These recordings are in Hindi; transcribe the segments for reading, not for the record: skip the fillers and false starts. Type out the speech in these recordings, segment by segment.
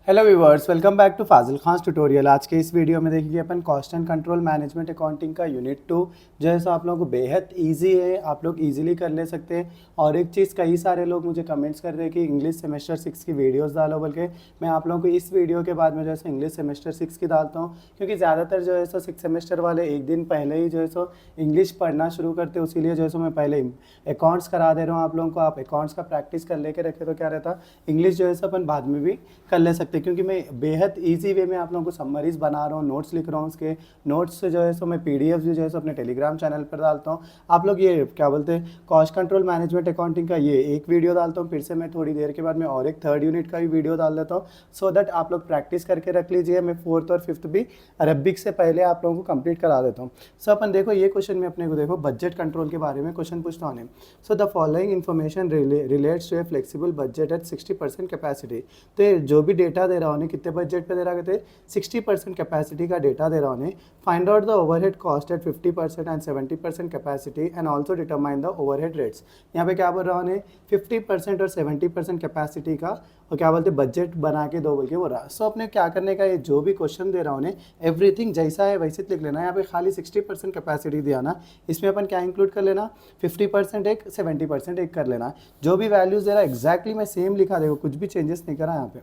Hello viewers, welcome back to Fazil Khan tutorial. आज के इस वीडियो में देखिए अपन cost and control management accounting का यूनिट 2 जो है सो आप लोगों को बेहद इजी है, आप लोग इजीली कर ले सकते हैं। और एक चीज़, कई सारे लोग मुझे कमेंट्स कर रहे हैं कि इंग्लिश सेमेस्टर 6 की वीडियोस डालो, बल्कि मैं आप लोगों को इस वीडियो के बाद में जो है सो इंग्लिश सेमेस्टर 6 की डालता हूँ, क्योंकि ज़्यादातर जो है सो 6 सेमेस्टर वाले एक दिन पहले ही जो है सो इंग्लिश पढ़ना शुरू करते हैं। इसीलिए जो है सो मैं पहले अकाउंट्स करा दे रहा हूँ आप लोगों को। आप अकाउंट्स का प्रैक्टिस कर लेके रखे तो क्या रहता, इंग्लिश जो है सो अपन बाद में भी कर ले सकते हैं, क्योंकि मैं बेहद इजी वे में आप लोगों को समरीज बना रहा हूँ, नोट्स लिख रहा हूँ। उसके नोट्स से जो है सो मैं पीडीएफ भी जो है सो अपने टेलीग्राम चैनल पर डालता हूँ। आप लोग ये क्या बोलते हैं, कॉस्ट कंट्रोल मैनेजमेंट अकाउंटिंग का ये एक वीडियो डालता हूँ, फिर से मैं थोड़ी देर के बाद मैं और एक थर्ड यूनिट का भी वीडियो डाल देता हूँ, सो दैट आप लोग प्रैक्टिस करके रख लीजिए। मैं फोर्थ और फिफ्थ भी अरबिक से पहले आप लोगों को कंप्लीट करा देता हूँ। सो अपन देखो ये क्वेश्चन में अपने को देखो बजट कंट्रोल के बारे में क्वेश्चन पूछता हूँ। So the following information relates to a flexible budget at 60% capacity. तो ये जो भी डेटा दे रहा हूँ, कितने बजट पे दे रहा है, 60% कैपेसिटी का डेटा दे रहा हूँ। Find out the overhead cost at 50% and 70% capacity and also determine the overhead rates. यहाँ पे क्या बोल रहा हूँ, 50% और 70% कैपेसिटी का और क्या बोलते बजट बना के दो बोल के बोल रहा। सो अपने क्या करने का, ये जो भी क्वेश्चन दे रहा हूँ एवरीथिंग जैसा है वैसे लिख लेना। यहाँ पे खाली 60% कैपेसिटी दिया ना, इसमें अपन क्या इंक्लूड कर लेना, 50% एक, 70% एक कर लेना। जो भी वैल्यूज दे रहा है एग्जैक्टली मैं सेम लिखा, देखो कुछ भी चेंजेस नहीं करा यहाँ पे,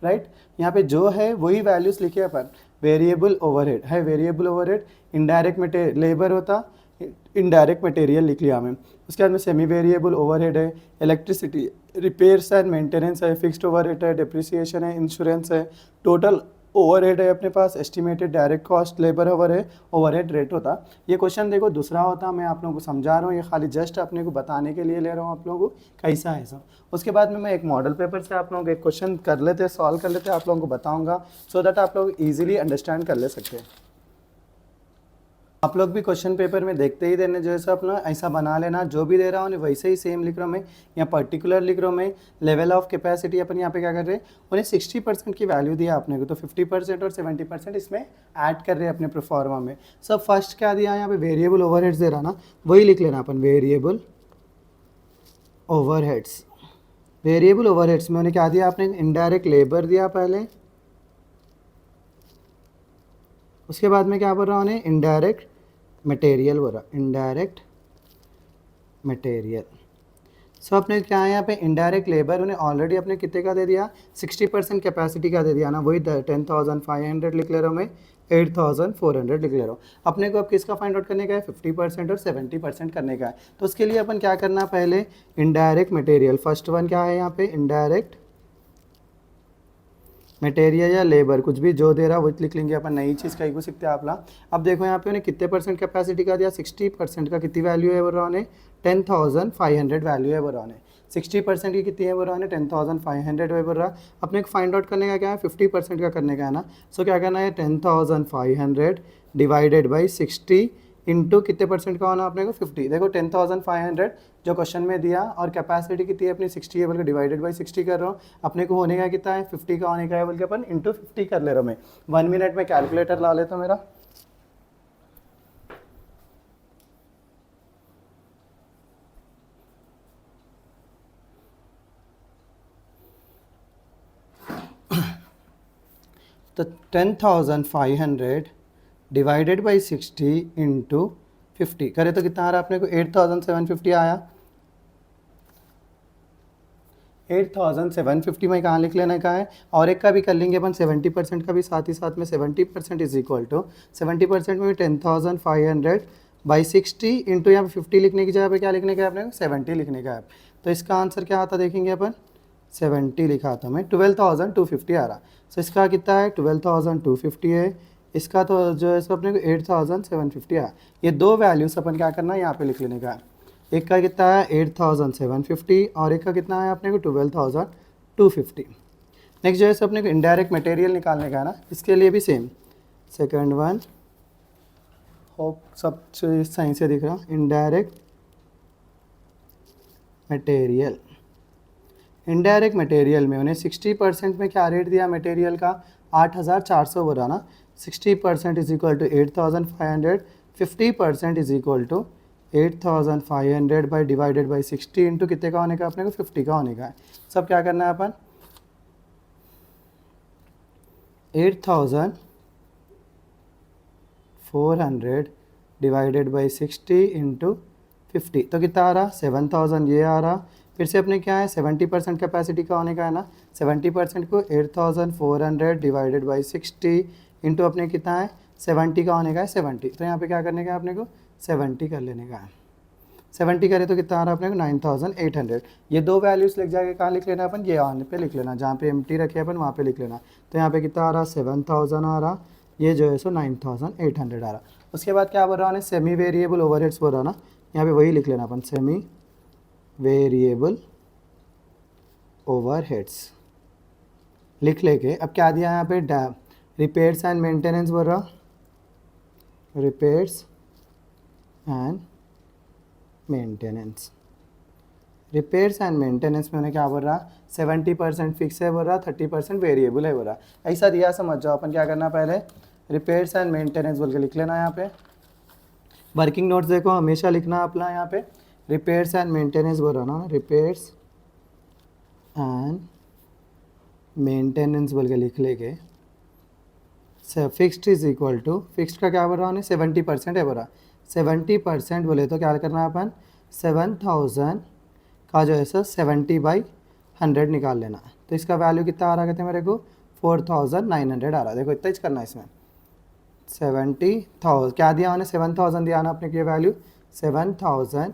राइट। यहाँ पे जो है वही वैल्यूज लिखे अपन। वेरिएबल ओवरहेड है, वेरिएबल ओवरहेड इनडायरेक्ट लेबर होता, इनडायरेक्ट मटेरियल लिख लिया हमें। उसके बाद में सेमी वेरिएबल ओवरहेड है, इलेक्ट्रिसिटी, रिपेयर्स एंड मेंटेनेंस है, फिक्स्ड ओवरहेड है, डिप्रिसिएशन है, इंश्योरेंस है, टोटल ओवरहेड है अपने पास, estimated direct cost, labour over है, ओवरहेड रेट होता। ये क्वेश्चन देखो दूसरा होता, मैं आप लोगों को समझा रहा हूँ, ये खाली जस्ट अपने को बताने के लिए ले रहा हूँ आप लोगों को कैसा है सब। उसके बाद में मैं एक मॉडल पेपर से आप लोग एक क्वेश्चन कर लेते हैं, सॉल्व कर लेते हैं, आप लोगों को बताऊंगा सो दैट आप लोग इजीली अंडरस्टैंड कर ले सकते हैं। आप लोग भी क्वेश्चन पेपर में देखते ही देने जो है सब अपना ऐसा बना लेना, जो भी दे रहा हूँ वैसे ही सेम लिख रहा हूँ मैं, यहाँ पर्टिकुलर लिख रहा हूँ मैं। लेवल ऑफ कैपेसिटी अपन यहाँ पे क्या कर रहे हैं, उन्हें 60% की वैल्यू दिया आपने को, तो 50% और 70% इसमें ऐड कर रहे हैं अपने प्रोफॉर्मा में। सब फर्स्ट क्या दिया यहाँ पे, वेरिएबल ओवरहेड्स दे रहा ना, वही लिख लेना अपन, वेरिएबल ओवरहेड्स। वेरिएबल ओवरहेड्स में उन्हें क्या दिया आपने, इनडायरेक्ट लेबर दिया पहले, उसके बाद में क्या बोल रहा हूँ, इनडायरेक्ट मटेरियल बोल रहा, इनडायरेक्ट मटेरियल। सो अपने क्या है यहाँ पे, इनडायरेक्ट लेबर उन्हें ऑलरेडी अपने कितने का दे दिया, 60% कैपेसिटी का दे दिया ना, वही 10,500 लिख ले रहा हूँ मैं, 8,400 लिख ले रहा हूँ। अपने को अब किसका फाइंड आउट करने का है, 50% और 70% करने का है। तो उसके लिए अपन क्या करना, पहले इनडायरेक्ट मटेरियल, फर्स्ट वन क्या है यहाँ पे, इनडायरेक्ट मटेरियल या लेबर, कुछ भी जो दे रहा है वो लिख लेंगे अपन, नई चीज़ कहीं को सीखते हैं आप लोग। अब देखो यहाँ पे उन्हें कितने परसेंट कैपेसिटी का दिया, 60% का कितनी वैल्यू है बोल रहा है, 10,500 वैल्यू है बोल रहा है। 60% की कितनी है बोल रहा है, 10,500 है बोल रहा। अपने को फाइंड आउट करने का क्या है, 50% का करने का है ना। सो क्या करना है, 10,500 डिवाइडेड बाई 60 इंटू कितने परसेंट का होना अपने को, 50। देखो 10,500 जो क्वेश्चन में दिया और कैपेसिटी कितनी है अपनी 60 है, बल्कि डिवाइडेड बाई 60 कर रहा हूँ। अपने को होने का कितना है, 50 का होने का है, बल्कि अपन इंटू 50 कर ले रहा हूँ मैं। 1 मिनट में कैलकुलेटर ला लेता हूँ मेरा। तो 10,500 डिवाइडेड बाई 60 इंटू 50 करे तो कितना आ रहा है अपने को, 8,750 आया। 8,750 में कहाँ लिख लेना का है, और एक का भी कर लेंगे अपन 70% का भी साथ ही साथ में। 70% इज इक्वल टू 70% में 10,500 बाई 60 इंटू यहाँ पे 50 लिखने की जगह पे क्या लिखने का है अपने को, 70 लिखने का है। तो इसका आंसर क्या आता देखेंगे अपन, 70 लिखा था मैं, 12,250 आ रहा। सो इसका कितना है, 12,250 है। इसका तो जो है सो अपने को 8,750 आया। ये दो वैल्यूज अपन क्या करना है यहाँ पे लिख लेने का है। एक का कितना है 8,750 और एक का कितना है अपने को 12,250। नेक्स्ट जो है सो अपने को इनडायरेक्ट मटेरियल निकालने का है ना, इसके लिए भी सेम। सेकंड वन, होप सब सही से दिख रहा, इनडायरेक्ट मटेरियल। इनडायरेक्ट मटेरियल में उन्हें 60% में क्या रेट दिया मटेरियल का, 8,400 बोला ना। 60% is equal to 8,500, 50% is equal to 8,500 by divided by 60 into कितने का होने का अपने को, 50 का होने का है। सब क्या करना है अपन, 8,400 डिवाइडेड बाई 60 इंटू 50, तो कितना आ रहा 7,000 ये आ रहा। फिर से अपने क्या है 70% कैपेसिटी का होने का है ना, 70% को 8,400 डिवाइडेड बाई 60 इंटू अपने कितना है 70 का होने का है 70, तो यहाँ पे क्या करने का है अपने को 70 कर लेने का है। 70 करे तो कितना आ रहा है अपने को 9,800। ये दो वैल्यूज़ लिख जाएगा, कहाँ लिख लेना अपन, ये ऑन पे लिख लेना, जहाँ पे एम्प्टी रखे अपन वहाँ पे लिख लेना। तो यहाँ पे कितना आ रहा 7,000 आ रहा, ये जो है सो 9,800 आ रहा। उसके बाद क्या बोल रहा है सेमी वेरिएबल ओवरहेड्स बोल रहा ना, यहाँ पे वही लिख लेना अपन सेमी वेरिएबल ओवरहेड्स लिख लेके अब क्या दिया यहाँ पे रिपेयर्स एंड मेंटेनेंस बोल रहा, repairs and maintenance. Repairs and maintenance में उन्हें क्या बोल रहा 70% फिक्स है बोल रहा, 30% वेरिएबल है बोल रहा। ऐसा दिया समझ जाओ, अपन क्या करना पहले रिपेयर्स एंड मेंटेनेंस बोल के लिख लेना। यहाँ पे वर्किंग नोट्स देखो हमेशा लिखना अपना, यहाँ पे रिपेयर्स एंड मेंटेनेंस बोल रहा ना, रिपेयर्स एंड मेंटेनेंस बोल के लिख लेके fixed is equal to, fixed का क्या बोल रहा है 70% है बोल रहा। 70% बोले तो क्या करना है अपन 7,000 का जो है सर 70/100 निकाल लेना। तो इसका वैल्यू कितना आ रहा कहते हैं मेरे को 4,900 आ रहा। देखो इतना ही करना है इसमें 70,000 क्या दिया मैंने 7,000 दिया ना अपने की वैल्यू 7,000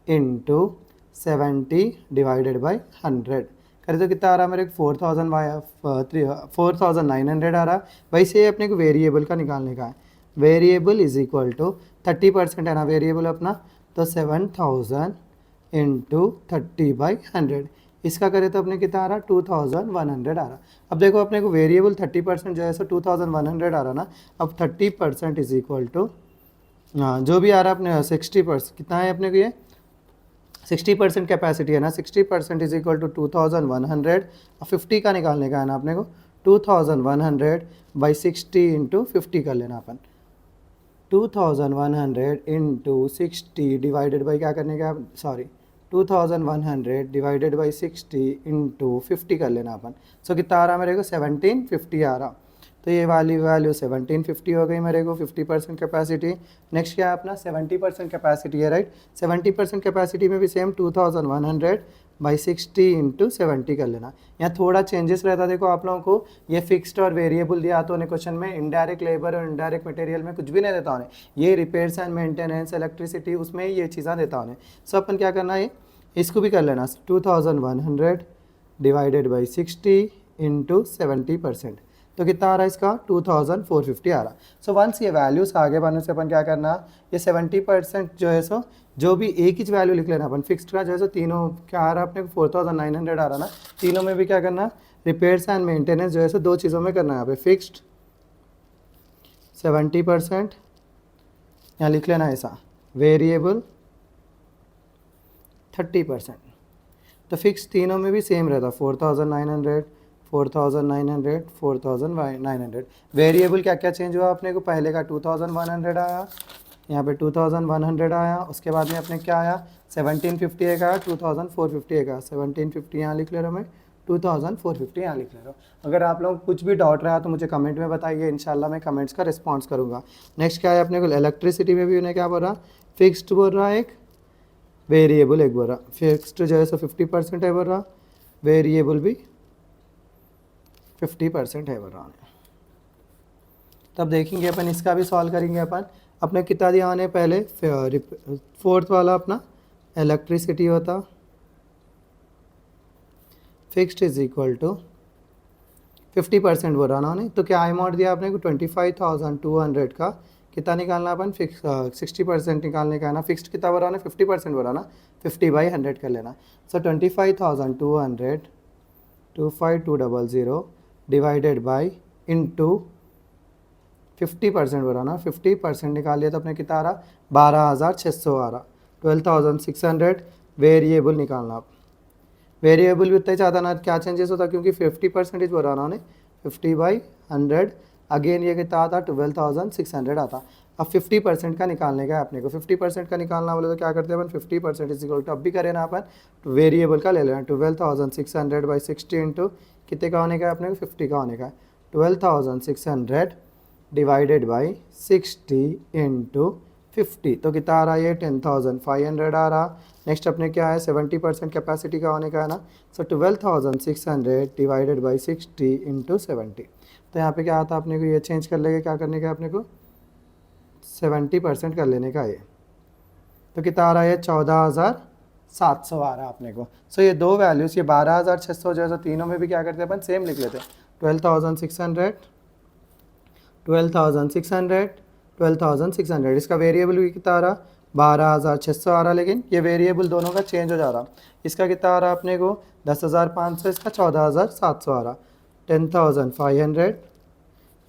इंटू 70 डिवाइडेड बाई 100 करे तो कितना आ रहा है मेरे को 4,900 आ रहा। वैसे अपने को वेरिएबल का निकालने का है, वेरिएबल इज इक्वल टू 30% है ना वेरिएबल अपना, तो 7,000 इंटू 30/100 इसका करे तो अपने कितना आ रहा 2,100 आ रहा। अब देखो अपने को वेरिएबल 30% जो है सो 2,100 आ रहा ना। अब 30% इज इक्वल टू जो भी आ रहा अपने 60% कितना है अपने को ये 60% कैपेसिटी है ना, 60% इज इक्वल टू 2,100। 50 का निकालने का है ना अपने को 2,100/60 इंटू 50 कर लेना अपन। 2,100 इंटू 60 डिवाइडेड बाई क्या करने का, सॉरी 2,100 डिवाइडेड बाई 60 इंटू 50 कर लेना अपन। सो कितना आ रहा मेरे को 1,750 आ रहा। तो ये वाली वैल्यू 1,750 हो गई मेरे को 50% कैपेसिटी। नेक्स्ट क्या है अपना 70% कैपेसिटी है राइट। 70% कैपेसिटी में भी सेम 2,100/60 इंटू 70 कर लेना। यहाँ थोड़ा चेंजेस रहता देखो आप लोगों को, ये फिक्स्ड और वेरिएबल दिया तो उन्हें क्वेश्चन में इनडायरेक्ट लेबर और इनडायरेक्ट मटेरियल में कुछ भी नहीं देता उन्हें, ये रिपेयर्स एंड मेंटेनेंस इलेक्ट्रिसिटी उसमें ये चीज़ें देता उन्हें। सो अपन क्या करना है इसको भी कर लेना 2,100 डिवाइडेड बाई 60 इंटू 70%, तो कितना आ रहा है इसका 2,450 आ रहा। सो वंस ये वैल्यूज़ आगे बढ़ने से अपन क्या करना, ये 70% जो है सो जो भी एक ही वैल्यू लिख लेना अपन। फिक्स्ड का जो है सो तीनों क्या आ रहा है अपने को 4,900 आ रहा ना, तीनों में भी क्या करना रिपेयर्स एंड मेंटेनेंस जो है सो दो चीज़ों में करना है यहाँ पे। फिक्स्ड 70% यहाँ लिख लेना ऐसा, वेरिएबल 30%। तो फिक्स तीनों में भी सेम रहता 4,900 4,900 4,900। वेरिएबल क्या क्या चेंज हुआ अपने को, पहले का 2,100 आया, यहाँ पे 2,100 आया, उसके बाद में अपने क्या आया 1,750 एक आया, 2,450 एक आया, 1,750 यहाँ लिख ले रहा हूँ मैं, 2,450 यहाँ लिख ले रहा हूँ। अगर आप लोग कुछ भी डाउट रहा तो मुझे कमेंट में बताइए, इंशाल्लाह मैं कमेंट्स का रिस्पॉन्स करूँगा। नेक्स्ट क्या है अपने को इलेक्ट्रिसिटी में भी उन्हें क्या बोल रहा फिक्स्ड बोल रहा एक, वेरिएबल एक बोल रहा। फिक्स्ड जो है सो 50% है बोल रहा, वेरिएबल भी 50% है बोल रहा। तब देखेंगे अपन इसका भी सॉल्व करेंगे अपन। अपने कितना दिया आने पहले फोर्थ वाला अपना इलेक्ट्रिसिटी होता फिक्स्ड इज इक्वल टू 50% बोल रहा ना उन्हें, तो क्या अमाउंट दिया आपने को 25,200 का कितना निकालना अपन 60% निकालने का है ना। फिक्स्ड कितना बोल रहा ना 50% बोल रहा ना, 50/100 कर लेना। सो 25,200 25200 डिवाइडेड बाई इंटू 50% बोल रहा ना, 50% निकाल लिया तो अपने कितना आ रहा 12,600 आ रहा। 12,600 वेरिएबल निकालना आप, वेरिएबल भी उतना ही ज़्यादा ना, क्या चेंजेस होता क्योंकि 50% बोल रहा ना उन्हें 50/100 अगेन ये कितना आता 12,600 आता। अब 50% का निकालने का है अपने को, 50% का निकालना बोले तो क्या करते हैं अपन 50% इज इक्वल टू, अब भी करें ना अपन वेरिएबल का ले लेना 12,600/60 इंटू कितने का होने का है अपने को 50 का होने का है 12,600 डिवाइडेड बाई 60 इंटू 50, तो कितना आ रहा है ये 10,500 आ रहा। नेक्स्ट अपने क्या है 70% कैपेसिटी का होने का है ना, सो 12,600 डिवाइडेड बाई 60 इंटू 70। तो यहाँ पे क्या आता है अपने को, ये चेंज कर लेंगे, क्या करने का है अपने को 70% कर लेने का ये, तो कितना आ रहा है 14,700 आ रहा है अपने को। सो ये दो वैल्यूज़, ये 12,600 जो है तीनों में भी क्या करते हैं अपन सेम लिख लेते हैं, 12,600 12,600 12,600। इसका वेरिएबल भी कितना आ रहा 12,600 आ रहा, लेकिन ये वेरिएबल दोनों का चेंज हो जा रहा। इसका कितना आ रहा अपने को 10,500, इसका 14,700 आ रहा। 10,500,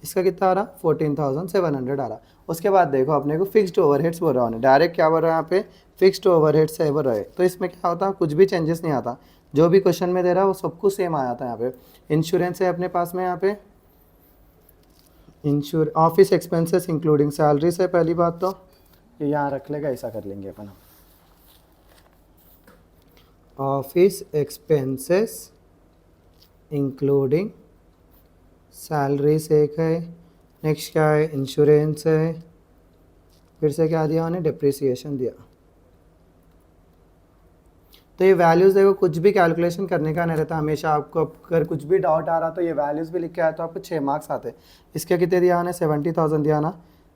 इसका कितना आ रहा 14,700 आ रहा। उसके बाद देखो अपने को फिक्स्ड ओवरहेड्स बोल रहा है, डायरेक्ट क्या बोल रहा है यहाँ पे फिक्स्ड ओवरहेड्स है बोल रहा है। तो इसमें क्या होता है कुछ भी चेंजेस नहीं आता, जो भी क्वेश्चन में दे रहा है वो सब कुछ सेम आया था। यहाँ पे इंश्योरेंस है अपने पास में, यहाँ पे ऑफिस एक्सपेंसेस इंक्लूडिंग सैलरी से, पहली बात तो ये यहाँ रख लेगा, ऐसा कर लेंगे अपन। ऑफिस एक्सपेंसेस इंक्लूडिंग सैलरी से एक है, नेक्स्ट क्या है इंश्योरेंस है, फिर से क्या दिया उन्हें डिप्रिसिएशन दिया। तो ये वैल्यूज़ देखो कुछ भी कैलकुलेशन करने का नहीं रहता, हमेशा आपको अगर कुछ भी डाउट आ रहा तो ये वैल्यूज़ भी लिख के आया तो आपको 6 मार्क्स आते। इसके कितने दिया उन्हें 70,000 दिया ना,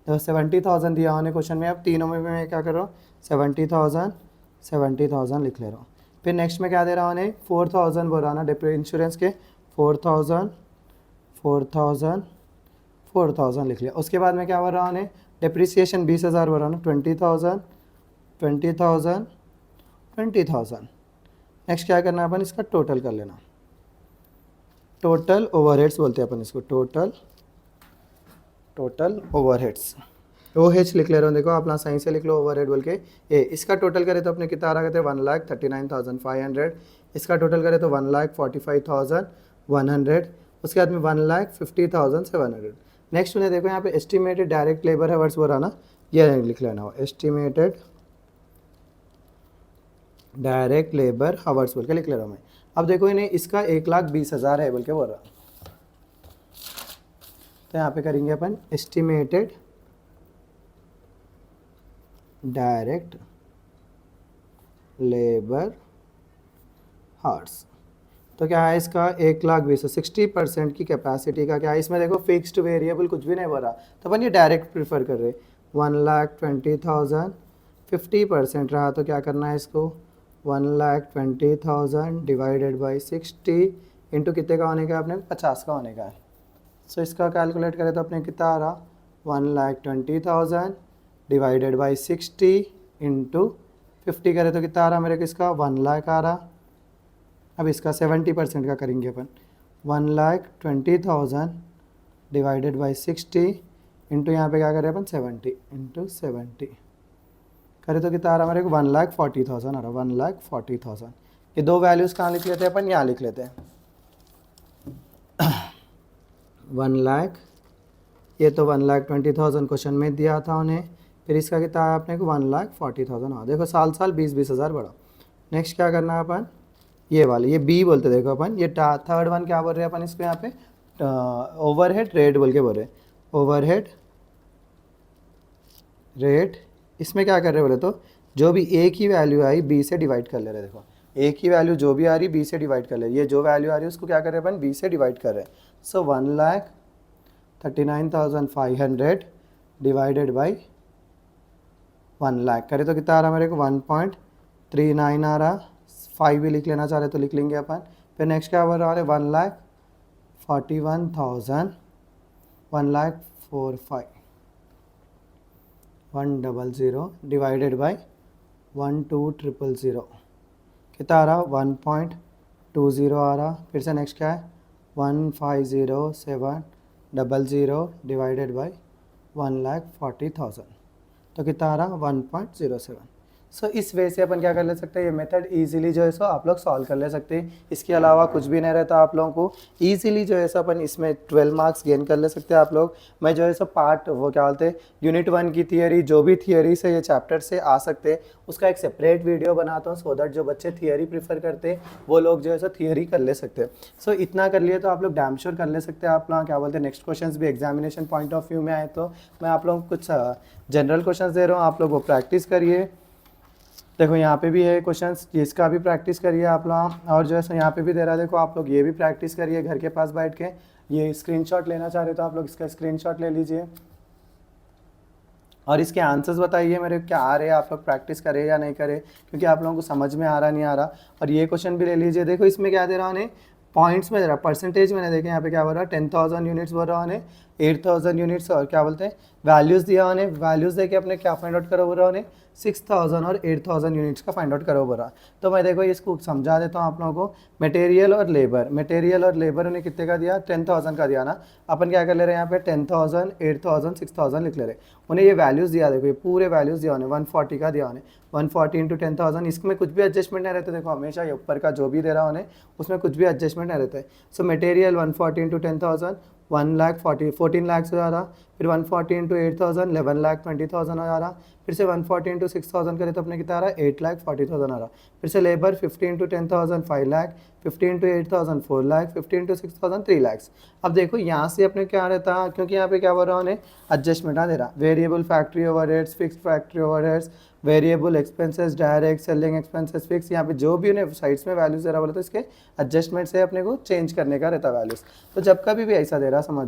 तो 70,000 दिया उन्हें क्वेश्चन में। अब तीनों में मैं क्या कर रहा हूँ 70,000 लिख ले रहा हूँ। फिर नेक्स्ट में क्या दे रहा हूँ उन्हें 4,000 बोल रहा ना इंश्योरेंस के, 4,000 लिख लिया। उसके बाद में क्या बोल रहा हूँ उन्हें डिप्रिसिएशन 20,000 बोल रहा ना, 20,000 नेक्स्ट क्या करना है अपन इसका टोटल कर लेना, टोटल ओवरहेड्स बोलते हैं अपन इसको, टोटल ओवरहेड्स। OH लिख ले रहा हूँ, देखो अपना सही से लिख लो ओवरहेड बोल के। ए इसका टोटल करे तो अपने कितना आ रहा थे 1,39,500, इसका टोटल करे तो 1,45,100, उसके बाद में 1,50,700। नेक्स्ट उन्हें देखो यहाँ पे एस्टिमेटेड डायरेक्ट लेबर हावर्स बोल रहा ना, ये लिख लेना हो एस्टिमेटेड डायरेक्ट लेबर हावर्स बोल के लिख ले रहा हूँ मैं। अब देखो इन्हें इसका 1,20,000 है बोल के बोल रहा, तो यहाँ पे करेंगे अपन एस्टिमेटेड डायरेक्ट लेबर हावर्स। तो क्या है इसका 1,20,000, 60% की कैपेसिटी का क्या है इसमें देखो फिक्स्ड वेरिएबल कुछ भी नहीं बोल रहा, तो अपन ये डायरेक्ट प्रीफर कर रहे। 1,20,000 50% रहा तो क्या करना है इसको 1,20,000 डिवाइडेड बाई 60 इंटू कितने का होने का अपने 50 का होने का है। सो इसका कैलकुलेट करें तो अपने कितना आ रहा 1,20,000 डिवाइडेड बाई 60 इंटू 50 करें तो कितना आ रहा मेरे को इसका 1,00,000 आ रहा। अब इसका 70% का करेंगे अपन, 1,20,000 डिवाइडेड बाई 60 इंटू यहाँ पे क्या करें अपन 70 इंटू 70 करे तो कितना आ रहा मेरे को 1,40,000 आ रहा, 1,40,000। ये दो वैल्यूज़ कहाँ लिख लेते हैं अपन, यहाँ लिख लेते हैं 1,00,000, ये तो 1,20,000 क्वेश्चन में दिया था उन्हें, फिर इसका कितना आया अपने को 1,40,000 आ। देखो साल 20,000 बढ़ा। नेक्स्ट क्या करना है अपन ये वाले, ये बी बोलते देखो अपन, ये थर्ड वन क्या बोल रहे हैं अपन इसको यहाँ पे ओवरहेड रेट बोल के बोल रहे, ओवरहेड रेट। इसमें क्या कर रहे बोले तो जो भी ए की वैल्यू आई बी से डिवाइड कर ले रहे, देखो ए की वैल्यू जो भी आ रही बी से डिवाइड कर ले, ये जो वैल्यू आ रही है उसको क्या कर रहे हैं अपन बी से डिवाइड कर रहे हैं। सो 1,39,500 डिवाइडेड बाई 1,00,000 करे तो कितना आ रहा मेरे को 1.39 आ रहा। 5 भी लिख लेना चाह रहे तो लिख लेंगे अपन। फिर नेक्स्ट क्या बोल रहा है 1,41,000 1,45,100 डिवाइडेड बाई 12,000 कितना आ रहा 1.20 आ रहा। फिर से नेक्स्ट क्या है 1,50,700 डिवाइडेड बाई 1,40,000 तो कितना आ रहा 1.07। सो इस वे से अपन क्या कर ले सकते हैं, ये मेथड इजीली जो है सो आप लोग सॉल्व कर ले सकते हैं। इसके अलावा कुछ भी नहीं रहता, आप लोगों को इजीली जो है सो अपन इसमें 12 मार्क्स गेन कर ले सकते हैं आप लोग। मैं जो है सो पार्ट वो क्या बोलते हैं यूनिट 1 की थियरी, जो भी थियरी से ये चैप्टर से आ सकते हैं उसका एक सेपरेट वीडियो बनाता हूँ, सो दैट जो बच्चे थियरी प्रीफर करते हैं वो लोग जो है सो थियरी कर ले सकते हैं। सो इतना कर लिए तो आप लोग डैम श्योर कर ले सकते हैं। आप लोग क्या बोलते हैं नेक्स्ट क्वेश्चंस भी एग्जामिनेशन पॉइंट ऑफ व्यू में आए तो मैं आप लोगों को कुछ जनरल क्वेश्चंस दे रहा हूँ, आप लोग वो प्रैक्टिस करिए। देखो यहाँ पे भी है क्वेश्चंस, इसका भी प्रैक्टिस करिए आप लोग, और जो है सो यहाँ पे भी दे रहा है, देखो आप लोग ये भी प्रैक्टिस करिए घर के पास बैठ के। ये स्क्रीनशॉट लेना चाह रहे तो आप लोग इसका स्क्रीनशॉट ले लीजिए और इसके आंसर्स बताइए मेरे क्या आ रहे हैं, आप लोग प्रैक्टिस करें या नहीं करें, क्योंकि आप लोगों को समझ में आ रहा नहीं आ रहा। और ये क्वेश्चन भी ले लीजिए, देखो इसमें क्या दे रहा है, पॉइंट्स में दे रहा, परसेंटेज मैंने देखे यहाँ पे क्या बोल रहा है 10,000 यूनिट्स बोल रहा है, 8,000 यूनिट्स, और क्या बोलते हैं वैल्यूज़ दिया उन्हें, वैल्यूज़ दे के अपने क्या फाइंड आउट करो बोल रहा है 6,000 और 8,000 यूनिट्स का फाइंड आउट करो बोल रहा। तो मैं देखो इसको समझा देता हूँ आप लोगों को। मटेरियल और लेबर उन्हें कितने का दिया, 10,000 का दिया ना। अपन क्या कर ले रहे हैं यहाँ पे 10,000, 8,000, 6,000 लिख ले रहे। उन्हें ये वैल्यूज़ दिया, देखो ये पूरे वैल्यूज़ दिया उन्हें, 140 का दिया उन्हें, 140 इंटू 10,000, इसमें कुछ भी एडजस्टमेंट नहीं रहते। देखो हमेशा ये ऊपर का जो भी दे रहा उन्हें उसमें कुछ भी एडजस्टमेंट नहीं रहता है। सो मटेरियल 140 इंटू 10,000 14 लाख हो जा रहा, फिर 140 इंटू 8,000 11,20,000 हो जा रहा, फिर से 140 इंटू 6,000 करें तो अपने कितना आ रहा है 8,40,000 आ रहा। फिर से labour 50 into 10,000 5 lakh, 50 into 8,000 4 lakh, 50 into 6,000 3 lakh. अब देखो यहाँ से अपने क्या रहता, क्योंकि यहाँ पे क्या बोल रहा उन्हें एडजस्टमेंट दे रहा, variable factory overheads, fixed factory overheads, variable expenses, direct selling expenses fix, यहाँ पे जो भी उन्हें साइड्स में वैल्यूज दे रहा बोला तो इसके एडजस्टमेंट से अपने को चेंज करने का रहता वैल्यूज। तो जब कभी भी ऐसा दे रहा समझ